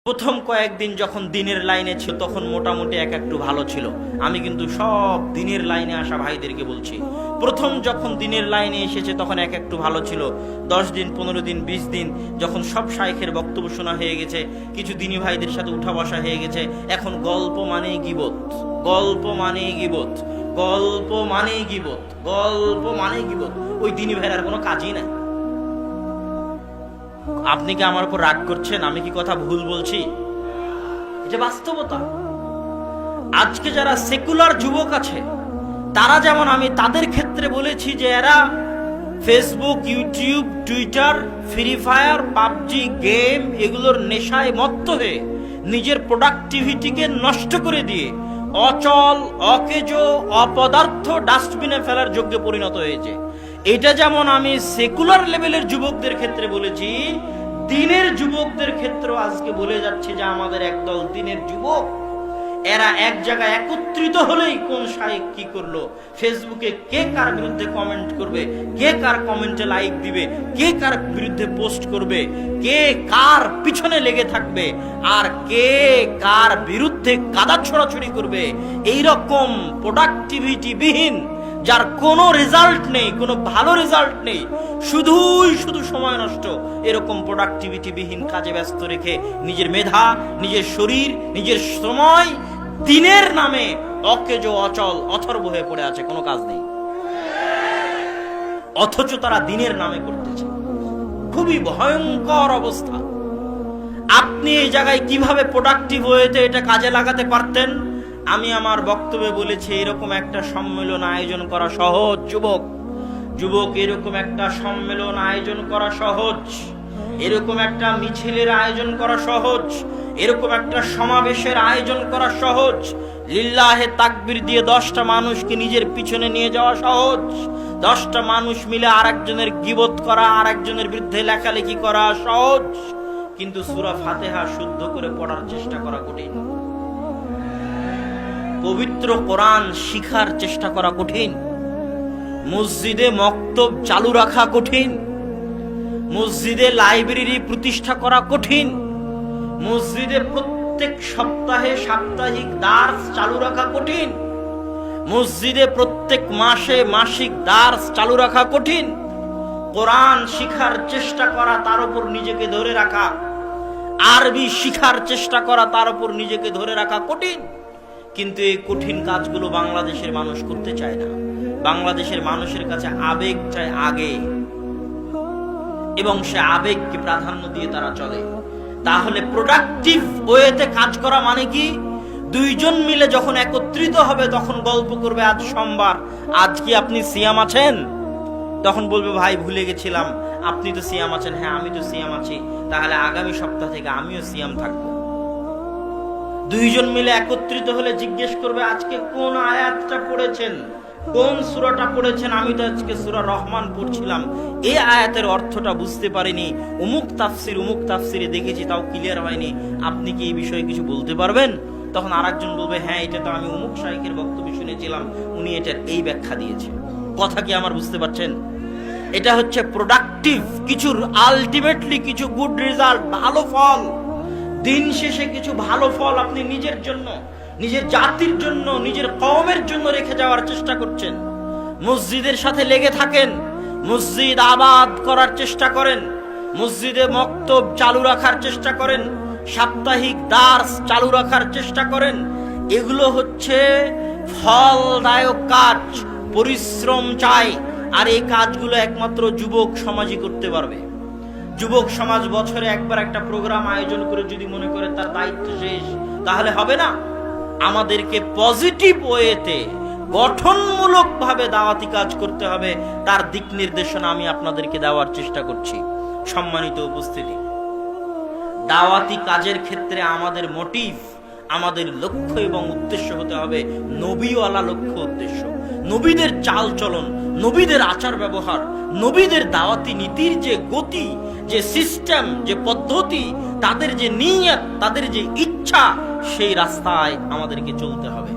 প্রথম কয়েকদিন যখন দিনের লাইনে ছিল তখন মোটামুটি একটু ভালো ছিল। আমি কিন্তু সব দিনের লাইনে আসা ভাইদেরকে বলছি, প্রথম যখন দিনের লাইনে এসেছে তখন একটু ভালো ছিল। 10 দিন, 15 দিন, 20 দিন যখন সব শাইখের বক্তব্য শোনা হয়ে গেছে, কিছু দিনী ভাইদের সাথে উঠা বসা হয়ে গেছে, এখন গল্প মানেই গীবত, গল্প মানেই গীবত, গল্প মানেই গীবত, গল্প মানেই গীবত। ওই দিনী ভাইয়ের কোনো কাজই নাই। আপনি কি আমার উপর রাগ করছেন? আমি কি কথা ভুল বলছি? এটা বাস্তবতা। আজকে যারা সেকুলার যুবক আছে তারা যেমন, আমি তাদের ক্ষেত্রে বলেছি যে এরা Facebook, YouTube, Twitter, free fire, PUBG game এগুলোর নেশায় মত্ত হয়ে নিজের প্রোডাক্টিভিটিকে নষ্ট করে দিয়ে অচল, অকেজো, অপদার্থ ডাস্টবিনে ফেলার যোগ্য পরিণত হয়েছে। এটা যেমন আমি সেকুলার লেভেলের যুবকদের ক্ষেত্রে বলেছি, দিনের যুবকদের ক্ষেত্রে আজকে বলে যাচ্ছে যে আমাদের একদল দিনের যুবক এরা এক জায়গায় একত্রিত হলেই কোন শাইখ কি করলো, ফেসবুকে কে কার বিরুদ্ধে কমেন্ট করবে, কে কার কমেন্টে লাইক দিবে, কে কার বিরুদ্ধে পোস্ট করবে, কে কার পিছনে লেগে থাকবে, আর কে কার বিরুদ্ধে কাদা ছড়াছড়ি করবে, এইরকম প্রোডাক্টিভিটি বিহীন, যার কোনো রেজাল্ট নেই, কোনো ভালো রেজাল্ট নেই, শুধু সময় নষ্ট, এরকম প্রোডাক্টিভিটি বিহীন কাজে ব্যস্ত রেখে নিজের মেধা, নিজের শরীর, নিজের সময় দিনের নামে অকেজো, অচল, অথর্ব হয়ে পড়ে আছে, কোনো কাজ নেই, অথচ তারা দিনের নামে করতেছে। খুবই ভয়ঙ্কর অবস্থা। আপনি এই জায়গায় কিভাবে প্রোডাক্টিভ হয়েছে এটা কাজে লাগাতে পারতেন? আমি আমার বক্তব্যে বলেছি এরকম একটা সম্মেলন আয়োজন করা সহজ। যুবক এরকম একটা সম্মেলন আয়োজন করা সহজ, এরকম একটা মিছিলের আয়োজন করা সহজ, এরকম একটা সমাবেশের আয়োজন করা সহজ, লিল্লাহে তাকবীর দিয়ে 10টা মানুষকে নিজের পিছনে নিয়ে যাওয়া সহজ, 10টা মানুষ মিলে আরেকজনের গীবত করা, আরেকজনের বিরুদ্ধে লেখালেখি করা সহজ, কিন্তু সূরা ফাতিহা শুদ্ধ করে পড়ার চেষ্টা করা কঠিন, পবিত্র কোরআন শিখার চেষ্টা করা কঠিন, মসজিদে মক্তব চালু রাখা কঠিন, মসজিদে লাইব্রেরি প্রতিষ্ঠা করা কঠিন, মসজিদে প্রত্যেক সপ্তাহে সাপ্তাহিক দার্স চালু রাখা কঠিন, মসজিদে প্রত্যেক মাসে মাসিক দার্স চালু রাখা কঠিন, কোরআন শিখার চেষ্টা করা, তার উপর নিজেকে ধরে রাখা, আরবি শিখার চেষ্টা করা, তার উপর নিজেকে ধরে রাখা কঠিন। কিন্তু এই কঠিন কাজগুলো বাংলাদেশের মানুষ করতে চায় না। বাংলাদেশের মানুষের কাছে আবেগ চায় আগে, এবং সে আবেগকে প্রাধান্য দিয়ে তারা চলে। তাহলে প্রোডাক্টিভ ওয়েতে কাজ করা মানে কি? দুইজন মিলে যখন একত্রিত হবে তখন গল্প করবে, আজ সোমবার, আজ কি আপনি সিয়াম আছেন? তখন বলবে ভাই ভুলে গেছিলাম, আপনি তো সিয়াম আছেন। হ্যাঁ আমি তো সিয়াম আছি, তাহলে আগামী সপ্তাহ থেকে আমিও সিয়াম থাকবো। দুইজন মিলে একত্রিত হলে জিজ্ঞেস করবে আজকে কোন আয়াতটা পড়েছেন, কোন সূরাটা পড়েছেন? আমি তো আজকে সূরা রহমান পড়ছিলাম, এই আয়াতের অর্থটা বুঝতে পারিনি, অমুক তাফসিরে দেখেছি, তাও ক্লিয়ার হয়নি, আপনি কি এই বিষয়ে কিছু বলতে পারবেন? তখন আরেকজন বলবে হ্যাঁ এটা তো আমি অমুক শাইখের বক্তব্য শুনেছিলাম, উনি এটার এই ব্যাখ্যা দিয়েছে। কথা কি আমার বুঝতে পারছেন? এটা হচ্ছে প্রোডাক্টিভ, কিছু আলটিমেটলি কিছু গুড রেজাল্ট, ভালো ফল, দিন শেষে কিছু ভালো ফল আপনি নিজের জন্য, নিজের জাতির জন্য, নিজের কওমের জন্য রেখে যাওয়ার চেষ্টা করছেন। মসজিদের সাথে লেগে থাকেন, মসজিদ আবাদ করার চেষ্টা করেন, মসজিদে মক্তব চালু রাখার চেষ্টা করেন, সাপ্তাহিক দার্স চালু রাখার চেষ্টা করেন। এগুলো হচ্ছে ফলদায়ক কাজ, পরিশ্রম চাই, আর এই কাজগুলো একমাত্র যুবক সমাজই করতে পারবে। যুবক সমাজ বছরে একবার একটা প্রোগ্রাম আয়োজন করে যদি মনে করে তার দায়িত্ব শেষ, তাহলে হবে না। আমাদেরকে পজিটিভ ওয়েতে গঠনমূলক ভাবে দাওয়াতি কাজ করতে হবে, তার দিক নির্দেশনা আমি আপনাদেরকে দেওয়ার চেষ্টা করছি। সম্মানিত উপস্থিতি, দাওয়াতি কাজের ক্ষেত্রে আমাদের মোটিভ, আমাদের লক্ষ্য এবং উদ্দেশ্য হতে হবে নবীওয়ালা লক্ষ্য উদ্দেশ্য, নবীদের চাল চলন, নবীদের আচার ব্যবহার, নবীদের দাওয়াতি নীতির যে গতি, যে সিস্টেম, যে পদ্ধতি, তাদের যে নিয়ত, তাদের যে ইচ্ছা, সেই রাস্তায় আমাদেরকে চলতে হবে।